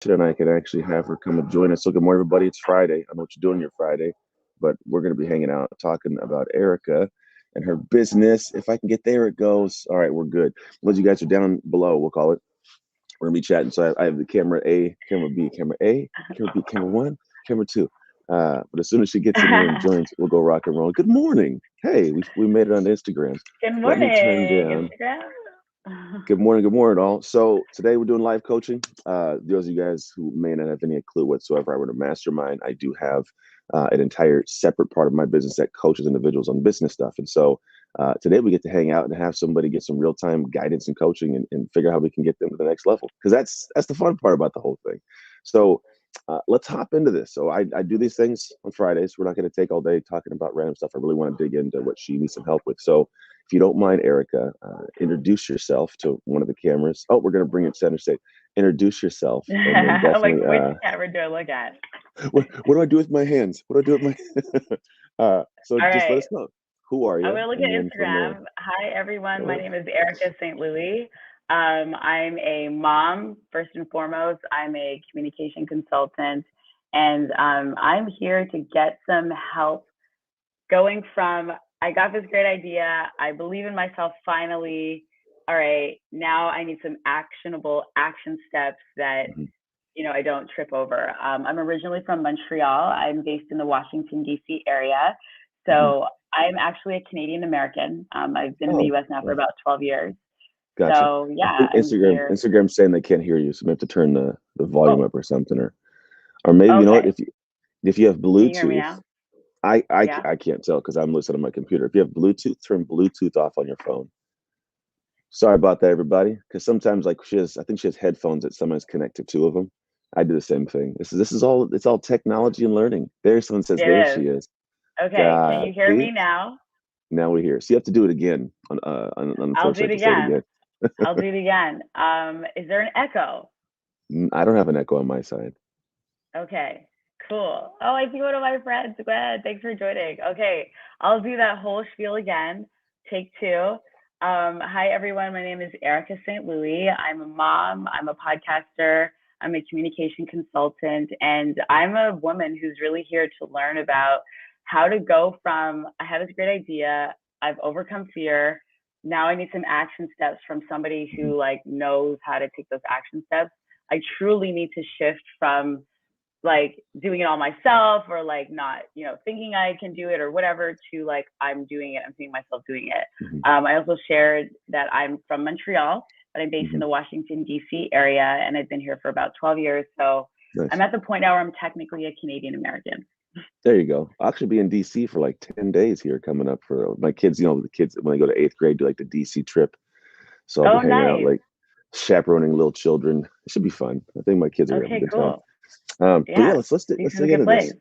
and I can actually have her come and join us. So good morning, everybody. It's Friday. I know what you're doing your Friday, but we're going to be hanging out talking about Erica and her business. If I can get there, it goes. All right, we're good. Once you guys are down below, we'll call it. We're gonna be chatting. So I have the camera A, camera B, camera A, camera B, camera one, camera two. But as soon as she gets in here and joins, we'll go rock and roll. Good morning. Hey, we made it on Instagram. Good Let me turn morning, down. Instagram. Good morning, all. So today we're doing live coaching. Those of you guys who may not have any clue whatsoever, I run a mastermind. I do have an entire separate part of my business that coaches individuals on business stuff. And so today we get to hang out and have somebody get some real time guidance and coaching and figure out how we can get them to the next level. Because that's the fun part about the whole thing. So let's hop into this. So I do these things on Fridays. We're not going to take all day talking about random stuff. I really want to dig into what she needs some help with. So if you don't mind, Erica, introduce yourself to one of the cameras. Oh, we're going to bring it center stage. Introduce yourself, and then Like, definitely. which camera do I look at? What do I do with my hands? What do I do with my? So All just let right, us know who are I'm you, gonna look and at then from there, Instagram. Hi, everyone. go My ahead. name is Erica St. Louis. I'm a mom, first and foremost. I'm a communication consultant, and I'm here to get some help going from I got this great idea. I believe in myself finally. All right, now I need some actionable action steps that Mhm. I don't trip over. I'm originally from Montreal. I'm based in the Washington, D.C. area. Mhm. So I'm actually a Canadian American. I've been in the Oh, US now for well, about 12 years. gotcha. So I yeah, think I'm here. Instagram's saying they can't hear you, so we have to turn the volume Oh, up or something, or maybe you know what okay. if you have Can you hear me Bluetooth. now? Yeah. I can't tell because I'm listening on my computer. If you have Bluetooth, turn Bluetooth off on your phone. Sorry about that, everybody. Because sometimes, like I think she has headphones that sometimes connect to two of them. I do the same thing. This is all it's all technology and learning. There, someone says, there It she is. is. Okay. Can God, you hear see, me now? now we're here. So you have to do it again. I'll do Unfortunately, I it have to say it again. again. I'll do it again. Is there an echo? I don't have an echo on my side. Okay, cool. Oh, I see one of my friends. Gwen, thanks for joining. Okay, I'll do that whole spiel again. Take two. Hi, everyone. My name is Erica St. Louis. I'm a mom. I'm a podcaster. I'm a communication consultant. And I'm a woman who's really here to learn about how to go from I have this great idea, I've overcome fear. Now I need some action steps from somebody Mhm. who like knows how to take those action steps. I truly need to shift from like doing it all myself or like not thinking I can do it or whatever to like I'm doing it, I'm seeing myself doing it. Mhm. I also shared that I'm from Montreal, but I'm based in Mhm. the Washington DC area, and I've been here for about 12 years. So I'm Nice. at the point now where I'm technically a Canadian American. There you go. I'll actually be in DC for like 10 days here coming up for my kids. The kids when they go to eighth grade do like the DC trip. So I'll be Oh, hanging out nice. like chaperoning little children. It should be fun. I think my kids are gonna have a Okay, good time. cool. But yeah, Yeah, let's DC's a dig good into place. this.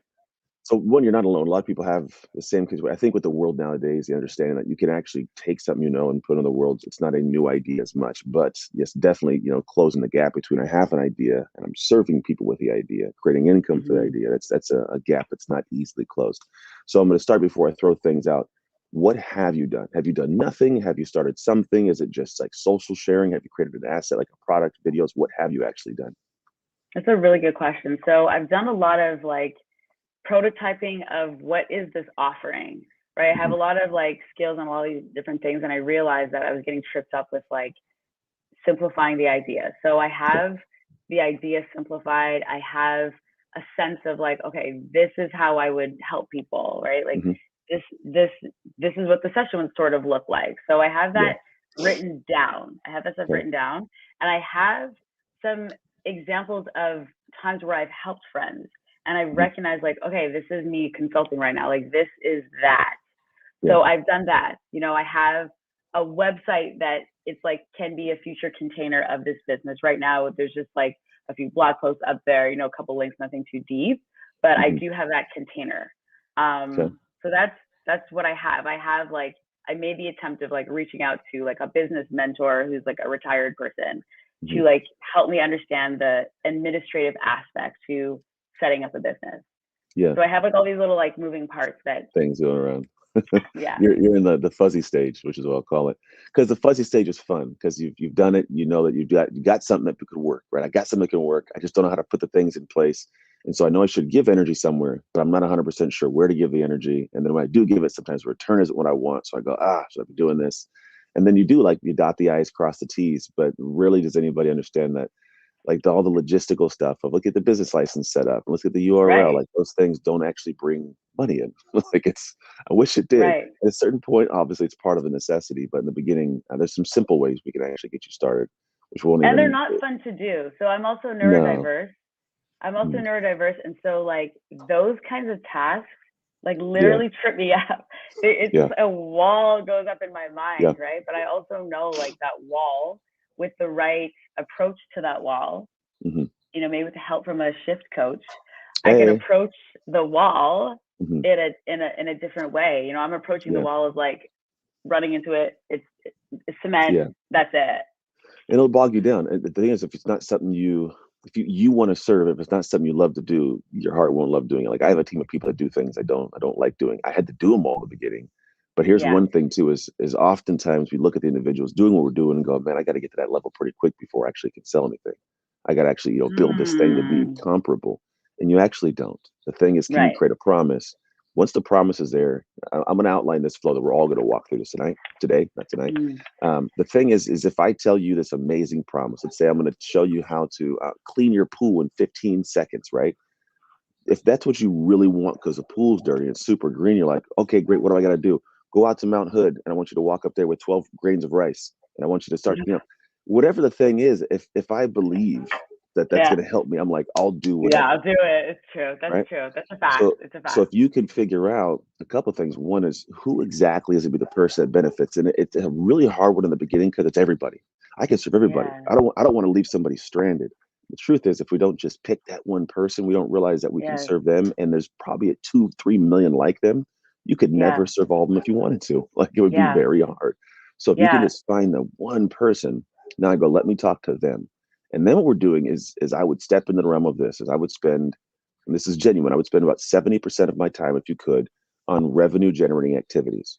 So one, you're not alone. A lot of people have the same case. I think with the world nowadays, the understanding that you can actually take something and put in the world. It's not a new idea as much, but yes, definitely closing the gap between I have an idea and I'm serving people with the idea, creating income for the Hmm. idea. That's a gap that's not easily closed. So I'm going to start before I throw things out. What have you done? Have you done nothing? Have you started something? Is it just like social sharing? Have you created an asset like a product, videos? What have you actually done? That's a really good question. So I've done a lot of like prototyping of what is this offering, right? I have Hmm. a lot of like skills on all these different things, and I realized that I was getting tripped up with like simplifying the idea. So I Okay. have the idea simplified. I have a sense of like, okay, this is how I would help people, right? Like Hmm. this, this, this is what the session would sort of look like. So I have Yeah. that written down. I have that stuff Okay. written down, and I have some examples of times where I've helped friends, and I Hmm. recognize like, okay, this is me consulting right now. Like this is that. Yeah. So I've done that. I have a website that it's like can be a future container of this business. Right now, there's just like a few blog posts up there, a couple links, nothing too deep, but I Hmm. do have that container. Okay. So that's what I have. I have like I made the attempt of like reaching out to like a business mentor who's like a retired person Hmm. to like help me understand the administrative aspect to setting up a business. Yeah. So I have like all these little like moving parts that Things going around. Yeah. You're in the fuzzy stage, which is what I'll call it. Because the fuzzy stage is fun because you've done it. You know that you got something that could work, right? I got something that can work. I just don't know how to put the things in place. And so I know I should give energy somewhere, but I'm not 100% sure where to give the energy. And then when I do give it, sometimes the return isn't what I want. So I go, should I be doing this? And then you do, like, you dot the I's, cross the T's. But really, does anybody understand that, like, all the logistical stuff of, look at the business license set up, look at the URL, Right. like, those things don't actually bring money in. Like, I wish it did. Right. At a certain point, obviously, it's part of a necessity, but in the beginning, there's some simple ways we can actually get you started, which won't And they're even. not fun to do. So I'm also No. neurodiverse. I'm also Mm, neurodiverse, and so like those kinds of tasks, like yeah, literally trip me out. It's yeah, a wall goes up in my yeah. mind, right? But I also know like that wall with the right approach to that wall, Hmm. maybe with the help from a shift coach, I can Hey. approach the wall Hmm. in a different way. I'm approaching the Yeah, wall as like running into it. It's cement. yeah. That's it. It'll bog you down. And the thing is, if it's not something if you want to serve, if it's not something you love to do, your heart won't love doing it. Like, I have a team of people that do things I don't like doing. I had to do them all at the beginning. But here's Yeah. one thing too: is oftentimes we look at the individuals doing what we're doing and go, man, I got to get to that level pretty quick before I actually can sell anything. I got to actually, build this thing to be Mm, comparable. And you actually don't. The thing is, can you right. create a promise? Once the promise is there, I'm going to outline this flow that we're all going to walk through this today, not tonight. Mm. The thing is if I tell you this amazing promise, let's say I'm going to show you how to clean your pool in 15 seconds, right? If that's what you really want because the pool's dirty and super green, you're like, okay, great. What do I got to do? Go out to Mount Hood, and I want you to walk up there with 12 grains of rice, and I want you to start, whatever the thing is. If I believe that that's Yeah. going to help me, I'm like, I'll do Yeah, whatever, I'll do it. It's true. That's right? true. That's a fact. So It's a so fact. if you can figure out a couple things, one is, who exactly is going to be the person that benefits, and it's a really hard one in the beginning because it's everybody. I can serve everybody. Yeah. I don't want to leave somebody stranded. The truth is, if we don't just pick that one person, we don't realize that we can Yes. serve them, and there's probably a 2-3 million like them. You could Yeah. never serve all of them if you wanted to. Like, it would be Yeah. very hard. So if you can Yeah. just find the one person, now I go, let me talk to them. And then what we're doing is I would step into the realm of this, is I would spend, and this is genuine, I would spend about 70% of my time, if you could, on revenue generating activities.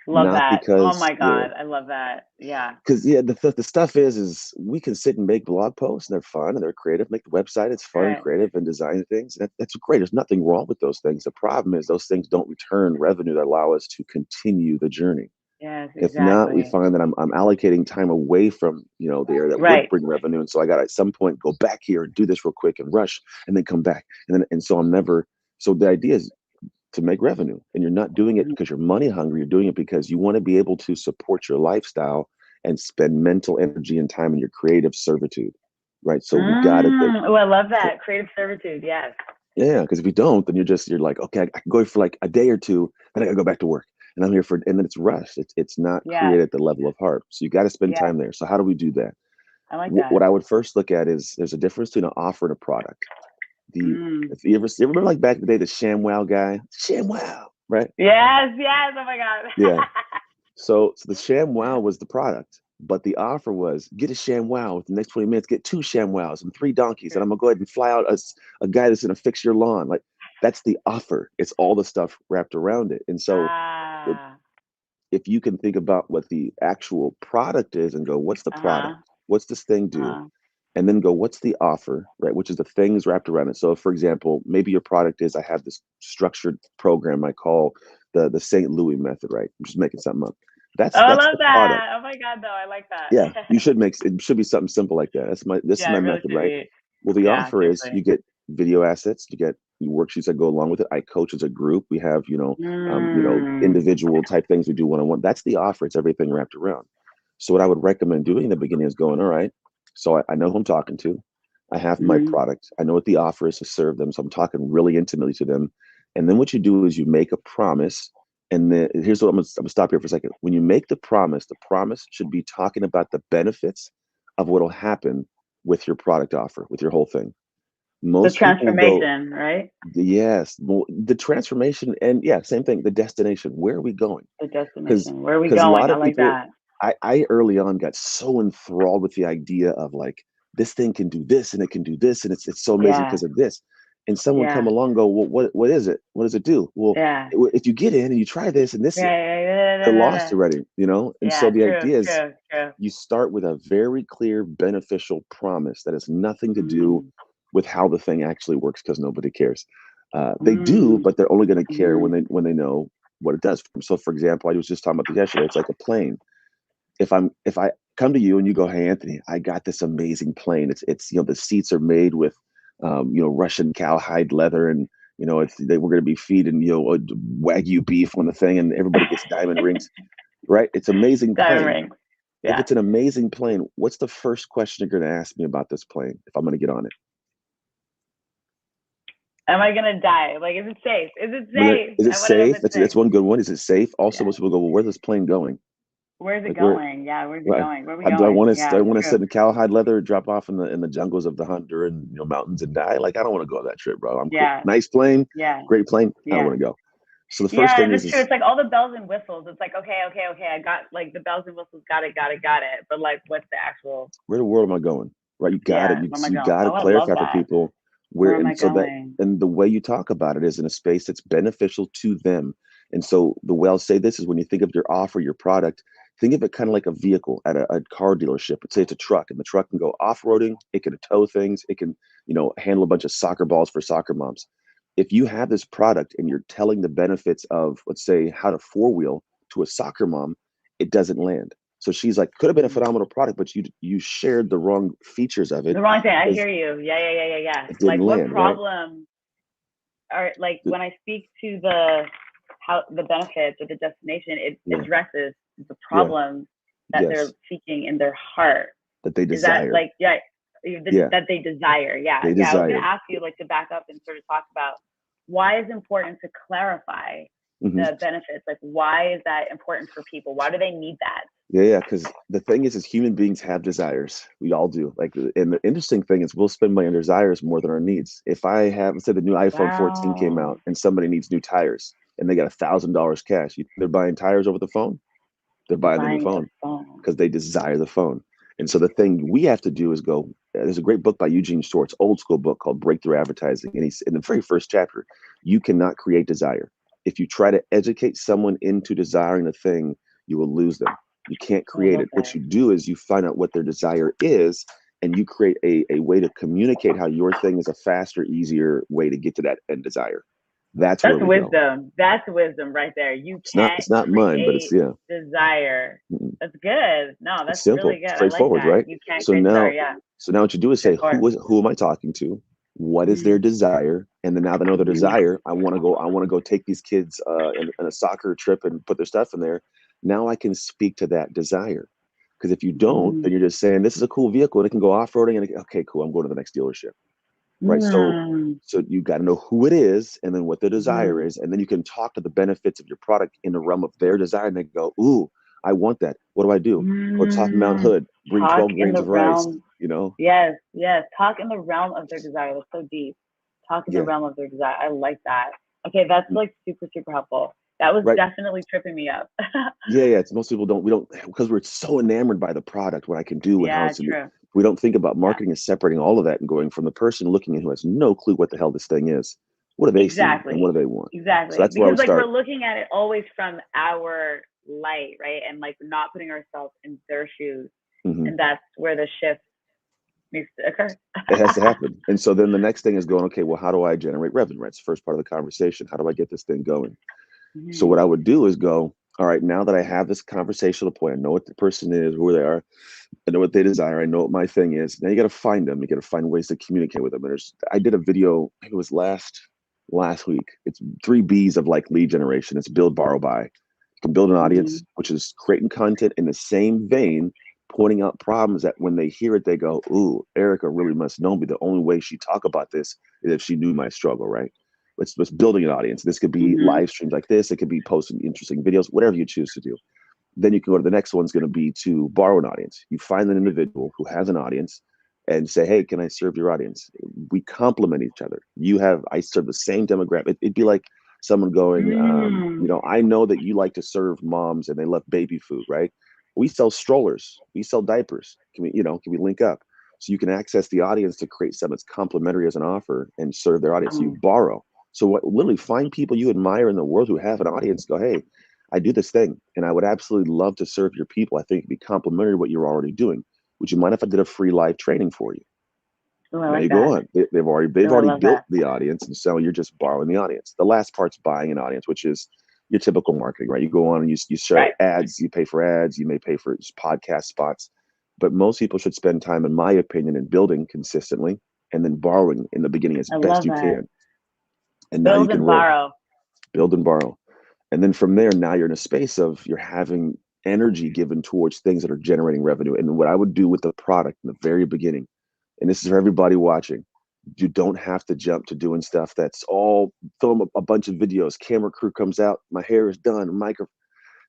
Love Not that. Oh because, my God. I love that. Yeah. the stuff is we can sit and make blog posts, and they're fun and they're creative. Make the website, it's fun and Right. creative, and design things. That's great. There's nothing wrong with those things. The problem is those things don't return revenue that allow us to continue the journey. Yes, If not, we exactly. find that I'm allocating time away from, the area that would Right. bring revenue, and so I got to at some point go back here and do this real quick and rush, and then come back, and so I'm never. So the idea is to make revenue, and you're not doing it Mm. because you're money hungry. You're doing it because you want to be able to support your lifestyle and spend mental energy and time in your creative servitude, right? So we got to think. Oh, I love So that. Creative servitude. Yes. yeah, because if you don't, then you're like, okay, I can go for like a day or two, then I gotta go back to work, and I'm here and then it's rushed. It's not Yes. created at the level of heart. So you got to spend Yes. time there. So how do we do that? I like What that. I would first look at is, there's a difference between an offer and a product. The Mm. If you ever remember, like, back in the day, the ShamWow guy, ShamWow, right? Yes. Yes. Oh my God. Yeah. So the ShamWow was the product, but the offer was, get a ShamWow with the next 20 minutes, get two ShamWows and three donkeys, and I'm gonna go ahead and fly out a guy that's gonna fix your lawn. Like, that's the offer. It's all the stuff wrapped around it. And so it, Ah. if you can think about what the actual product is and go, what's the Uh-huh. product? What's this thing do? Uh-huh. And then go, what's the offer, right? Which is the things wrapped around it. So, for example, maybe your product is, I have this structured program I call the St. Louis method, right? I'm just making something up. Oh, That's I that's love the product. that. Oh my God, though. I like that. Yeah, it should be something simple like that. This is Yeah, it my really method, should right? be. Well, the Yeah, offer is, seriously. you get video assets, you get worksheets that go along with it. I coach as a group. We have, Mm. individual type things we do one on one. That's the offer. It's everything wrapped around. So what I would recommend doing in the beginning is going, all right, so I know who I'm talking to. I have my Mm. product. I know what the offer is to serve them. So I'm talking really intimately to them. And then what you do is you make a promise. And then here's what I'm gonna stop here for a second. When you make the promise should be talking about the benefits of what'll happen with your product offer, with your whole thing. The Most people will go, transformation, right? yes, well, the transformation, and yeah, same thing, the destination. Where are we going? The Because destination. Where are we because a going? lot I of like people, that. I early on got so enthralled with the idea of, like, this thing can do this and it can do this and it's so amazing Yeah. because of this. and someone come Yeah. along and go, well, what is it? What does it do? Well, Yeah. if you get in and you try this and this, Yeah. Yeah. they're Yeah. lost Yeah. already, you know? And so Yeah. the True. idea is True. True. you start with a very clear, beneficial promise that has nothing to do Mm. with how the thing actually works because nobody cares. They do, Mm. but they're only going to care Mm. when they know what it does. So, for example, I was just talking about this yesterday. It's like a plane. If I come to you and you go, "Hey, Anthony, I got this amazing plane. It's the seats are made with Russian cowhide leather, and we're going to be feeding Wagyu beef on the thing, and everybody gets diamond rings, right? It's amazing Diamond plane. ring. If Yeah. it's an amazing plane, what's the first question you're going to ask me about this plane if I'm going to get on it? Am I gonna die? Like, is it safe? Is it When safe? is it I want to know if safe? it's That's safe. one good one. Is it safe? Also, Yeah. most people go, well, where's this plane going? Where's it Like where? going? Yeah. Where's it Right. going? Where are we Do I going? want to? Do I Yeah. want to True. sit in cowhide leather, drop off in the jungles of the Honduran mountains and die? Like I don't want to go on that trip, bro. I'm cool. Yeah. Nice plane, Yeah. great plane. I don't Yeah. want to go. So the first Yeah, thing that's true. is It's like all the bells and whistles. It's like, okay, okay, okay. I got like the bells and whistles. Got it, got it, got it. But like, what's the actual? where the world am I going? Right. You got it. Yeah, You where am I you going? got to Oh, I love clarify for that. people Where where, am I and so that, going? and the way you talk about it is in a space that's beneficial to them. And so the way I'll say this is when you think of your offer, your product, think of it kind of like a vehicle at a car dealership. Let's say it's a truck, and the truck can go off-roading. It can tow things. It can, handle a bunch of soccer balls for soccer moms. If you have this product and you're telling the benefits of, let's say, how to four-wheel to a soccer mom, it doesn't land. So she's like, could have been a Mm. phenomenal product, but you shared the wrong features of it The wrong thing. I because hear you. Yeah, yeah, yeah, yeah, yeah. it didn't Like, what land, right? problem are like when I speak to the benefits of the destination, it Yeah, addresses the yeah, problem that they're yes, seeking in their heart. that they Is that desire. like, yeah, Yeah, that they desire? Yeah, they yeah. I was gonna desire. ask you like to back up and sort of talk about why it's important to clarify Hmm. the benefits. Like, why is that important for people? Why do they need that? Yeah, yeah. Because the thing is human beings have desires. We all do. Like, and the interesting thing is, we'll spend money on desires more than our needs. If I have, let's say, the new iPhone 14 came Wow. out, and somebody needs new tires, and they got $1,000 cash, you think they're buying tires over the phone? They're They're buying the new buying the phone phone. because they desire the phone. And so the thing we have to do is go. There's a great book by Eugene Schwartz, old school book called Breakthrough Advertising. And he's in the very first chapter, you cannot create desire. If you try to educate someone into desiring a thing, you will lose them. You can't Oh, I create love it. What that. you do is you find out what their desire is, and you create a way to communicate how your thing is a faster, easier way to get to that end desire. That's where That's we go. wisdom. That's wisdom right there. You It's not can't it's not mine, but it's, create yeah. desire. Mm-mm. That's good. No, It's that's really simple, good. I like straightforward, that. right? You can't So create desire. now, Yeah. what you do is say, Straightforward. who am I talking to? What is their Mm-hmm. desire? And then now they know their Mm-hmm. desire. I want to go take these kids in a soccer trip and put their stuff in there. Now I can speak to that desire. Because if you don't, then you're just saying this is a cool vehicle and it can go off-roading and okay, cool. I'm going to the next dealership. Right. So Mm-hmm. you got to know who it is and then what their desire Mm-hmm. is. And then you can talk to the benefits of your product in the realm of their desire. And they go, ooh, I want that. What do I do? Go to top of Mount Mm. Hood, bring Talk 12 in grains the of rice, realm. you know? Yes, yes. Talk in the realm of their desire. That's so deep. Talk in the Yeah. realm of their desire. I like that. Okay, that's like super, super helpful. That was Right. definitely tripping me up. Yeah. Yeah. It's most people don't, we don't, because we're so enamored by the product, what I can do and how Yeah, it's, true. we don't think about Yeah, marketing as separating all of that and going from the person looking in who has no clue what the hell this thing is. What do they see and what exactly. do they want? So Exactly. that's where I Because would like we're start. looking at it always from our light, right? And like not putting ourselves in their shoes. Hmm. And that's where the shift needs to occur. It has to happen. And so then the next thing is going, okay, well, how do I generate revenue? Right. It's the first part of the conversation. How do I get this thing going? So what Mm-hmm. I would do is go, all right, now that I have this conversational point, I know what the person is, who they are, I know what they desire, I know what my thing is. Now you got to find them. You got to find ways to communicate with them. And I did a video, I think it was last week. It's 3 B's of like lead generation. It's build, borrow, buy. You can build an Mm-hmm. audience, which is creating content in the same vein, pointing out problems that when they hear it, they go, ooh, Erica really must know me. The only way she talk about this is if she knew my struggle, right? Let's building an audience. This could be Mm-hmm. live streams like this. It could be posting interesting videos, whatever you choose to do. Then you can go to the next one's going to be to borrow an audience. You find an individual who has an audience and say, hey, can I serve your audience? We complement each other. I serve the same demographic. It'd be like someone going, Mm. I know that you like to serve moms and they love baby food, right? We sell strollers. We sell diapers. Can we link up? So you can access the audience to create something that's complimentary as an offer and serve their audience. So you Um, borrow. So what, literally find people you admire in the world who have an audience. Go, hey, I do this thing, and I would absolutely love to serve your people. I think it'd be complimentary to what you're already doing. Would you mind if I did a free live training for you? oh, I Now like you go that. on. They've Oh, I already love built that. the audience, and so you're just borrowing the audience. The last part's buying an audience, which is your typical marketing, right? You go on and you share Right. ads, you pay for ads, you may pay for just podcast spots, but most people should spend time, in my opinion, in building consistently and then borrowing in the beginning as I best love you that. can, and now you Build can and roll, borrow. build and borrow, and then from there, now you're in a space of you're having energy given towards things that are generating revenue. And what I would do with the product in the very beginning, and this is for everybody watching, you don't have to jump to doing stuff that's all film a bunch of videos, camera crew comes out, my hair is done, micro,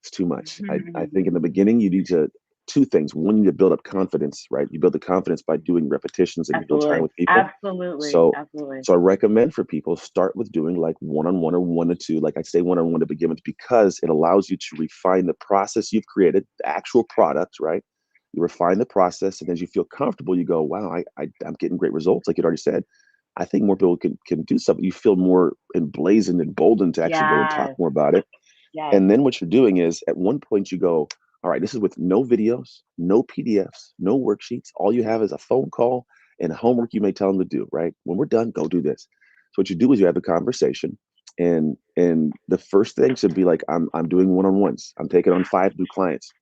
it's too much. I think in the beginning you need to two things. One, you need to build up confidence, right? You build the confidence by doing repetitions and you build time Absolutely. with people. Absolutely. So Absolutely. so I recommend for people start with doing like one-on-one or 1 to 2. Like I say one-on-one to begin with, because it allows you to refine the process you've created, the actual product, right? You refine the process, and as you feel comfortable, you go, wow, I'm getting great results. Like you already said, I think more people can do something. You feel more emblazoned and boldened to actually go and talk Yes. more about it. Yes. And then what you're doing is at one point you go, all right, this is with no videos, no PDFs, no worksheets. All you have is a phone call and homework you may tell them to do, right? When we're done, go do this. So what you do is you have a conversation, and the first thing should be like, I'm doing one-on-ones. I'm taking on 5 new clients.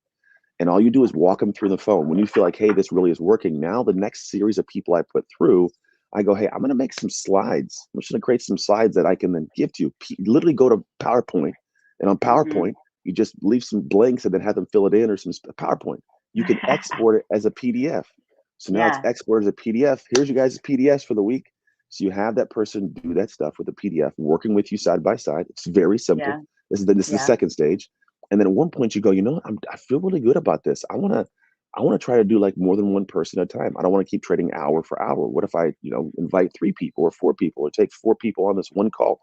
And all you do is walk them through the phone. When you feel like, hey, this really is working, now the next series of people I put through, I go, hey, I'm going to make some slides. I'm just going to create some slides that I can then give to you. Literally go to PowerPoint, and on Mm-hmm. PowerPoint, you just leave some blanks and then have them fill it in, or some PowerPoint. You can export it as a PDF. So now it's Yeah. exported as a PDF. Here's you guys' PDFs for the week. So you have that person do that stuff with a PDF, working with you side by side. It's very simple. Yeah. This is the Yeah. second stage. And then at one point you go, you know, I feel really good about this. I want to try to do like more than one person at a time. I don't want to keep trading hour for hour. What if I, invite 3 people or 4 people, or take 4 people on this one call?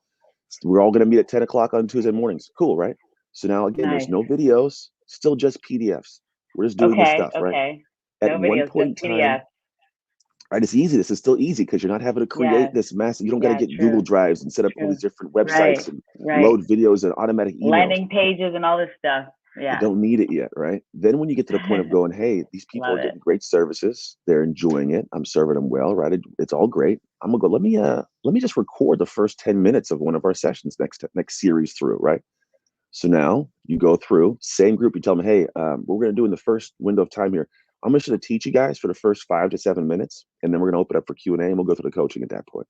So we're all going to meet at 10 o'clock on Tuesday mornings. Cool, right? So now again, there's Nice. no videos, still just PDFs. We're just doing this Okay. stuff, right? Okay. At No one videos, just point in time, PDF. right? It's easy. This is still easy because you're not having to create Yes. this massive. You don't got to Yeah. get Google True. Drives and set up all True. these different Right. websites and Right. load videos and automatic emails. Landing pages and all this stuff. You Yeah. don't need it yet, right? Then when you get to the point of going, hey, these people Love are it. getting great services, they're enjoying it, I'm serving them well, right? It's all great. I'm gonna go. Let me just record the first 10 minutes of one of our sessions next series through, right? So now you go through same group. You tell them, hey, what we're gonna do in the first window of time here, I'm just gonna teach you guys for the first 5 to 7 minutes, and then we're gonna open up for Q&A, and we'll go through the coaching at that point.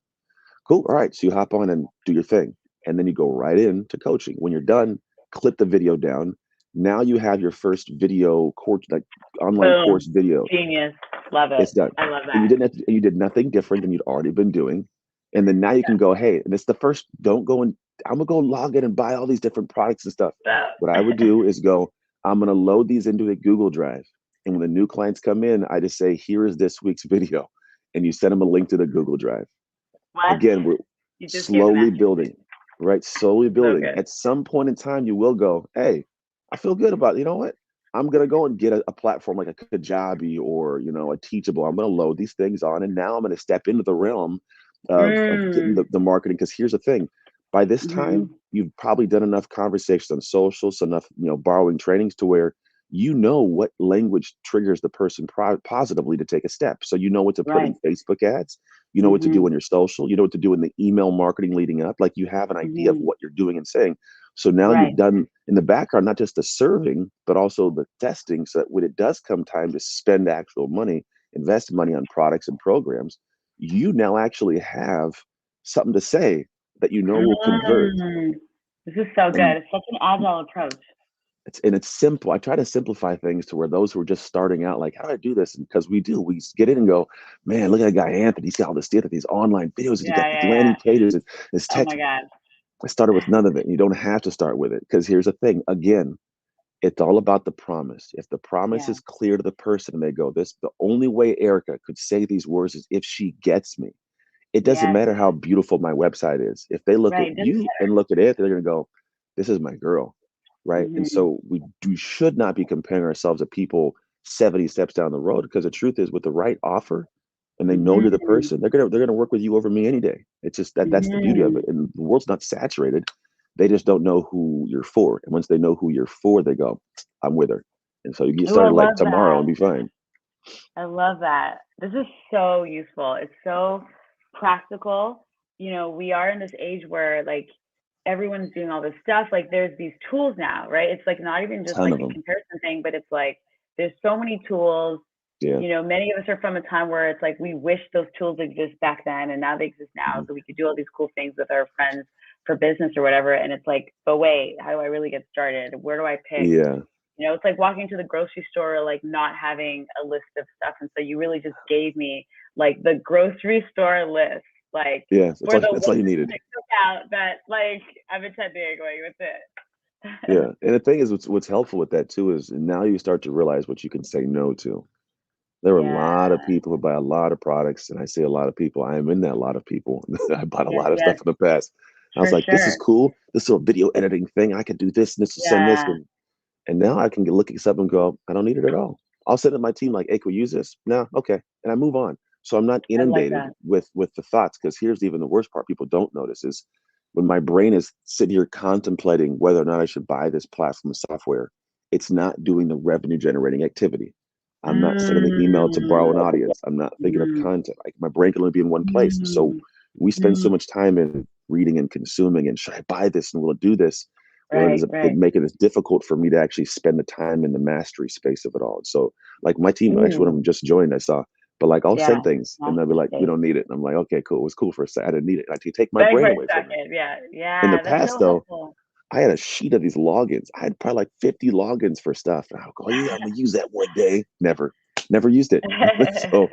Cool. All right. So you hop on and do your thing. And then you go right into coaching. When you're done, clip the video down. Now you have your first video course, like online course Boom. video. Genius. Love it. It's done. I love And that. you did nothing different than you'd already been doing. And then now you can go, hey, and it's the first, don't go and I'm gonna go log in and buy all these different products and stuff. What I would do is go, I'm gonna load these into a Google Drive. And when the new clients come in, I just say, here is this week's video. And you send them a link to the Google Drive. What? Again, we're You just gave the slowly master building, right? Slowly so building. good. At some point in time, you will go, hey, I feel good about it. You know what? I'm going to go and get a platform like a Kajabi or, a Teachable. I'm going to load these things on. And now I'm going to step into the realm of getting Mm. the marketing. Because here's the thing. By this Mm-hmm. time, you've probably done enough conversations on socials, enough, borrowing trainings to where you know what language triggers the person positively to take a step. So you know what to put Right. in Facebook ads, you know what to Mm-hmm. do in your social, you know what to do in the email marketing leading up. Like you have an idea of Mm-hmm. what you're doing and saying. So now Right. you've done in the background, not just the serving, but also the testing. So that when it does come time to spend actual money, invest money on products and programs, you now actually have something to say that you know will convert. Mm. This is so And good. It's such an agile approach. it's simple. I try to simplify things to where those who are just starting out, like, how do I do this? And because we get in and go, man, look at that guy Anthony. He's got all this stuff, these online videos, he's Yeah. got these Yeah. Yeah. landing pages, and his Oh text. my God. I started with none of it. And you don't have to start with it, because here's the thing. Again, it's all about the promise. If the promise Yeah. is clear to the person and they go, this, the only way Erica could say these words is if she gets me. It doesn't Yes. matter how beautiful my website is. If they look at Right. Doesn't you and look at it, they're going to go, this is my girl. Right. And Mm-hmm. so we should not be comparing ourselves to people 70 steps down the road, because the truth is, with the right offer, and they know you're the Mhm. person, they're gonna work with you over me any day. It's just that's the beauty of Mhm. it. And the world's not saturated. They just don't know who you're for. And once they know who you're for, they go, I'm with her. And so you get Ooh, I started like love tomorrow that. and be fine. I love that. This is so useful. It's so practical. You know, we are in this age where like everyone's doing all this stuff. Like there's these tools now, right? It's like not even just Ton like of a them. comparison thing, but it's like there's so many tools. Yeah. You know, many of us are from a time where it's like we wish those tools exist back then and now they exist now. Mhm. So we could do all these cool things with our friends for business or whatever. And it's like, but wait, how do I really get started? Where do I pick? Yeah. You know, it's like walking to the grocery store, like not having a list of stuff. And so you really just gave me like the grocery store list, like Yeah. for the That's all one you thing needed. that cookout that like I'm attending, like that's it. Yeah. And the thing is, what's helpful with that too is now you start to realize what you can say no to. There are a Yeah. lot of people who buy a lot of products, and I say a lot of people. I am in that lot of people. I bought a Yes, lot of yes, stuff in the past. I was for like, "This is sure. cool. This little video editing thing. I could do this, and this will send this." Yeah. And now I can look at something and go, "I don't need it at all." I'll send it to my team like, "Hey, can we use this?" No, okay, and I move on. So I'm not I like inundated that. with the thoughts. Because here's even the worst part: people don't notice is when my brain is sitting here contemplating whether or not I should buy this platform software. It's not doing the revenue generating activity. I'm not sending the email to borrow an Mm, audience. I'm not thinking of mm, content. Like my brain can only be in one place. And so mm, we spend so mm. much time in reading and consuming and should I buy this and will it do this? Well, Right, it right. making it difficult for me to actually spend the time in the mastery space of it all. So like my team, actually one of Ooh, them just joined, I saw, but like I'll yeah. send things and they'll be Master like, we state. don't need it. And I'm like, okay, cool. It was cool for a second. I didn't need it. And I can take my Right for brain a away from it. second. Yeah. In the Yeah. That's past so though, helpful. I had a sheet of these logins. I had probably like 50 logins for stuff. And I'll go, oh, yeah, I'm gonna use that one day. Never used it. so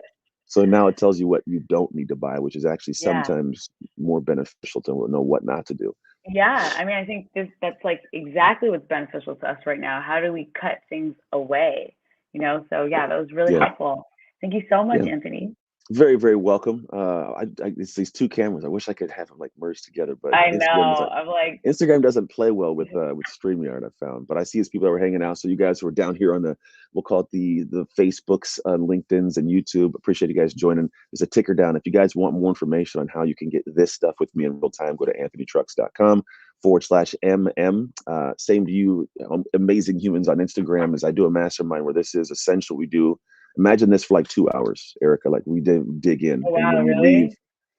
so now it tells you what you don't need to buy, which is actually Yeah. sometimes more beneficial to know what not to do. Yeah. I mean, I think that's like exactly what's beneficial to us right now. How do we cut things away? You know, so yeah, that was really Yeah. helpful. Thank you so much, Yeah. Anthony. Very, very welcome. It's these two cameras. I wish I could have them like merged together, but I Instagram know. doesn't. I'm like, Instagram doesn't play well with StreamYard, I found. But I see these people that were hanging out. So you guys who are down here on the, we'll call it the Facebooks, LinkedIn's, and YouTube. Appreciate you guys joining. There's a ticker down. If you guys want more information on how you can get this stuff with me in real time, go to anthonytrucks.com/mm. Same to you, amazing humans on Instagram. As I do a mastermind where this is essential. We do. Imagine this for like 2 hours, Erica. Like we dig in, oh, and wow, when we leave, really?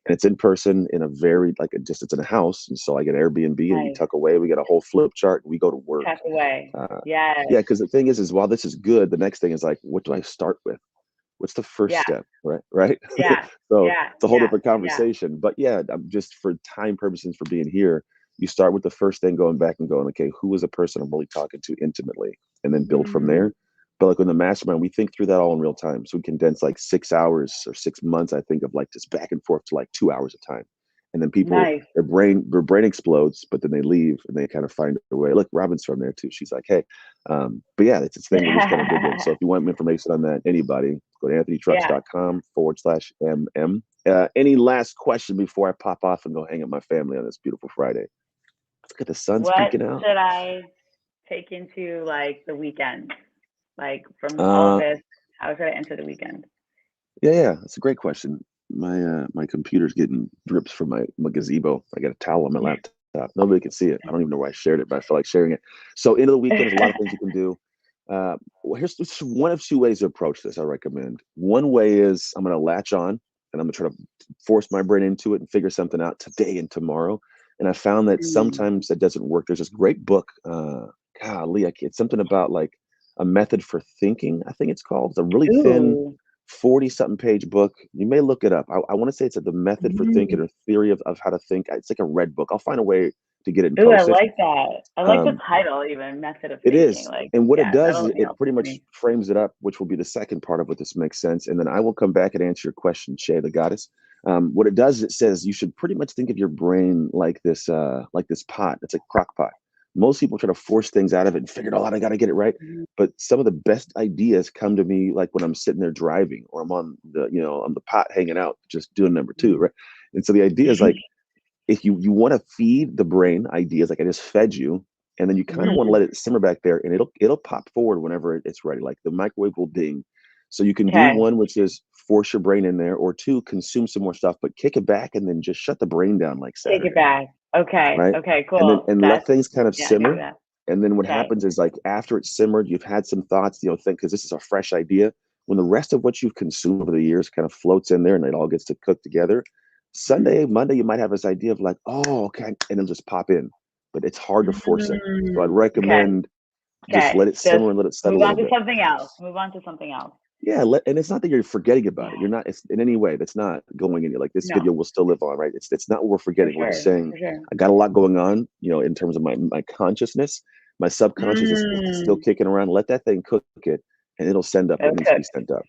and it's in person in a very like just it's in a house, and so I get Airbnb, and we Nice. tuck away. We get a whole flip chart. And we go to work. Tuck away. Uh, Yes. yeah, because the thing is while this is good, the next thing is like, what do I start with? What's the first Yeah. step, right? Yeah. So Yeah. it's a whole Yeah. different Yeah. conversation. But yeah, I'm just for time purposes for being here. You start with the first thing, going back and going, okay, who is a person I'm really talking to intimately, and then build from Mm, there. But like in the mastermind, we think through that all in real time. So we condense like 6 hours or 6 months, I think, of like just back and forth to like 2 hours of time. And then people, nice. their brain explodes, but then they leave and they kind of find a way. Look, Robin's from there too. She's like, hey, but yeah, it's this thing we just kind of dig in. So if you want information on that, anybody, go to Yeah. anthonytrucks.com/mm. Any last question before I pop off and go hang out with my family on this beautiful Friday? Look at the sun's What peeking out. should I take into like the weekend? Like from all of Uh, this, how should I enter the weekend? yeah, that's a great question. My computer's getting drips from my gazebo. I got a towel on my laptop. Nobody can see it. I don't even know why I shared it, but I feel like sharing it. So into the weekend, there's a lot of things you can do. Well, here's just one of two ways to approach this. I recommend. One way is I'm going to latch on and I'm going to try to force my brain into it and figure something out today and tomorrow. And I found that Mm. sometimes that doesn't work. There's this great book. Golly, it's something about like a method for thinking. I think it's called. It's a really thin Ooh. 40 something page book. You may look it up. I want to say it's the method for thinking Mm. or theory of how to think. It's like a red book. I'll find a way to get it and Ooh, I post it. like that. I like the Um, title even, method of it thinking. is. Like, And what it yeah, does that'll is be it helpful pretty for much me. frames it up, which will be the second part of what this makes sense. And then I will come back and answer your question, Shay, the goddess. What it does is it says you should pretty much think of your brain like this pot. It's a crock pot. Most people try to force things out of it and figure it all out. I got to get it right. Mhm. But some of the best ideas come to me like when I'm sitting there driving or I'm on the pot hanging out, just doing number two, Mhm. right? And so the idea is like if you want to feed the brain ideas like I just fed you, and then you kind of want to Mhm. let it simmer back there, and it'll pop forward whenever it's ready. Like the microwave will ding. So you can do Okay. one, which is force your brain in there, or two, consume some more stuff, but kick it back and then just shut the brain down like Take it Saturday, back. Okay. right? Okay, And then cool. and let That's things kind of yeah, I can do simmer. that. And then what Okay. happens is like after it's simmered, you've had some thoughts, think because this is a fresh idea. When the rest of what you've consumed over the years kind of floats in there and it all gets to cook together, Sunday, Monday, you might have this idea of like, oh, okay, and it'll just pop in. But it's hard to force it. So I'd Okay. recommend just Okay. let it Just simmer and let it set a move little on to bit. something else. Move on to something else. Yeah, and it's not that you're forgetting about it. Yeah. You're not it's in any way. That's not going in. Like this No, video will still live on, right? It's not what we're for forgetting. We're just sure. saying For sure. I got a lot going on, in terms of my consciousness. My subconscious is still Mm. kicking around. Let that thing cook it, and it'll send up what needs to Okay. be sent up.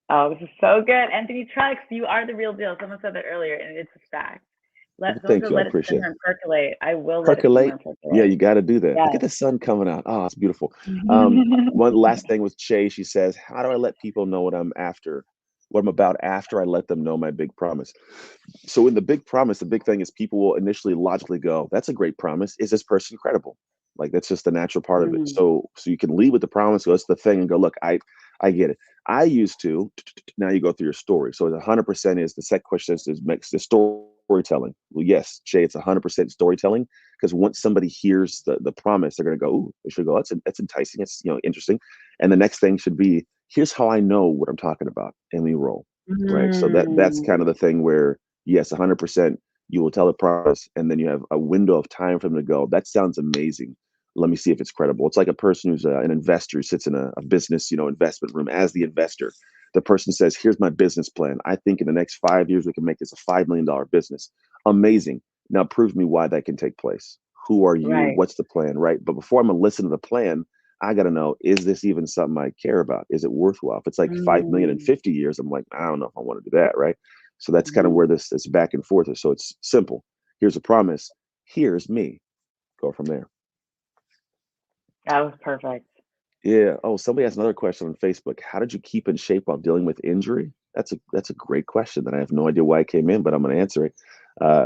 Oh, this is so good. Anthony Trucks, you are the real deal. Someone said that earlier, and it's a fact. Well, Someone thank said you. I let it appreciate simmer it. and percolate. I will let it simmer Percolate. and Yeah, percolate. you got to do that. Look Yes. at the sun coming out. Oh, it's beautiful. One last thing with Shay, she says, "How do I let people know what I'm about after I let them know my big promise?" So in the big promise, the big thing is people will initially logically go, "That's a great promise. Is this person credible?" Like that's just the natural part of it. Mm. So you can lead with the promise, go, that's the thing, and go, "Look, I get it. I used to." Now you go through your story. So 100% is the second question is makes the storytelling. Well, yes, Jay, it's 100% storytelling because once somebody hears the promise, they're gonna go, "Ooh," they should go, That's enticing. It's interesting." And the next thing should be, "Here's how I know what I'm talking about," and we roll. Right. So that's Mm. kind of the thing where yes, 100% you will tell the promise and then you have a window of time for them to go, "That sounds amazing. Let me see if it's credible." It's like a person who's an investor who sits in a business, investment room as the investor. The person says, "Here's my business plan. I think in the next 5 years, we can make this a $5 million business." Amazing. Now prove me why that can take place. Who are you? Right. What's the plan? Right. But before I'm going to listen to the plan, I got to know, is this even something I care about? Is it worthwhile? If it's like 5 million in Mm. 50 years, I'm like, I don't know if I want to do that. Right. So that's kind of Mhm. where this back and forth is. So it's simple. Here's a promise. Here's me. Go from there. That was perfect. Yeah. Oh, somebody asked another question on Facebook. How did you keep in shape while dealing with injury? That's a great question that I have no idea why it came in, but I'm going to answer it.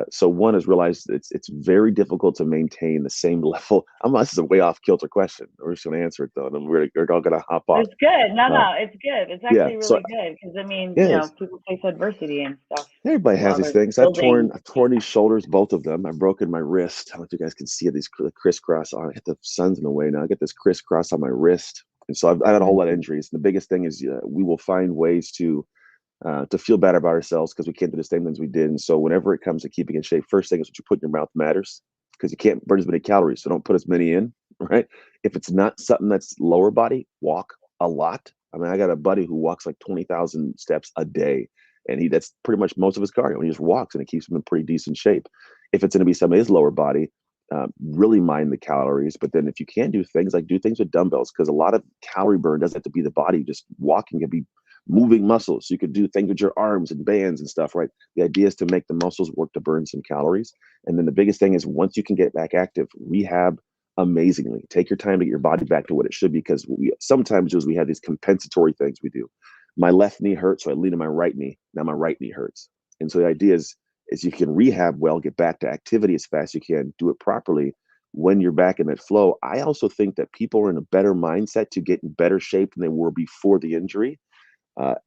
So one is realize it's very difficult to maintain the same level. This is a way off kilter question. We're just going to answer it though, and then we're all going to hop off. It's good. No, Uh, no, it's good. It's yeah. actually So really good because it means, yes, people face adversity and stuff everybody has while these they're things. building. I've torn these shoulders, both of them. I've broken my wrist. I don't know if you guys can see these crisscross. Oh, I hit the sun's in the way now. I get this crisscross on my wrist, and so I've had a whole lot of Mhm. injuries. The biggest thing is we will find ways to feel better about ourselves because we can't do the same things we did. And so whenever it comes to keeping in shape, first thing is what you put in your mouth matters because you can't burn as many calories, so don't put as many in. Right? If it's not something that's lower body, walk a lot. I mean, I got a buddy who walks like 20,000 steps a day, and that's pretty much most of his cardio. He just walks, and it keeps him in pretty decent shape. If it's going to be some of his lower body, really mind the calories. But then if you can do things like do things with dumbbells, because a lot of calorie burn doesn't have to be the body. Just walking can be moving muscles. You could do things with your arms and bands and stuff, right? The idea is to make the muscles work to burn some calories. And then the biggest thing is once you can get back active, rehab amazingly. Take your time to get your body back to what it should be because we sometimes we have these compensatory things we do. My left knee hurts, so I lean on my right knee. Now my right knee hurts. And so the idea is you can rehab well, get back to activity as fast as you can, do it properly when you're back in that flow. I also think that people are in a better mindset to get in better shape than they were before the injury,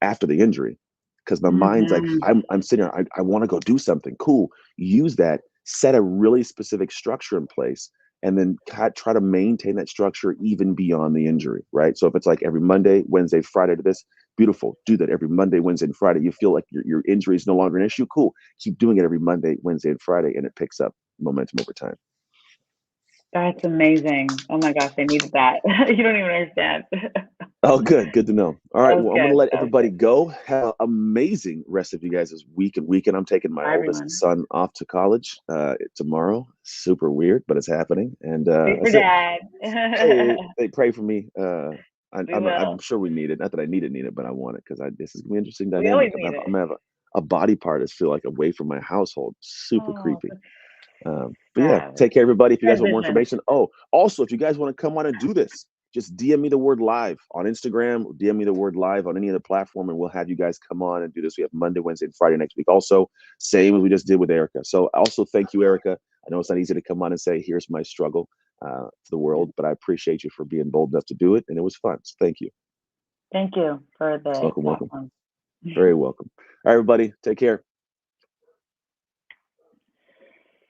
after the injury, because my mind's like, Mhm. I'm sitting here, I want to go do something cool. Use that, set a really specific structure in place, and then try to maintain that structure even beyond the injury, right? So if it's like every Monday, Wednesday, Friday to this, beautiful. Do that every Monday, Wednesday, and Friday. You feel like your injury is no longer an issue. Cool. Keep doing it every Monday, Wednesday, and Friday, and it picks up momentum over time. That's amazing. Oh my gosh, I needed that. You don't even understand. Oh, good. Good to know. All right. That was Well, I'm going to good. let That was everybody good. go. Have an amazing rest of you guys' week and weekend. I'm taking my Bye, oldest everyone. son off to college tomorrow. Super weird, but it's happening. And Pray for that's it. dad. Hey, pray for me. We I'm will. sure we need it. Not that I need it, but I want it because this is gonna be an interesting We dynamic. always need I'm it. gonna have a body part that's feel like away from my household. Super Oh, creepy. that's But yeah, sad. take care, everybody. If you guys want more Transition. information, also, if you guys want to come on and do this, just DM me the word live on Instagram, DM me the word live on any other platform, and we'll have you guys come on and do this. We have Monday, Wednesday, and Friday next week. Also, same as we just did with Erica. So, also, thank you, Erica. I know it's not easy to come on and say, here's my struggle to the world, but I appreciate you for being bold enough to do it, and it was fun. So, thank you. Thank you for the Welcome, welcome. platform. Very welcome. All right, everybody, take care.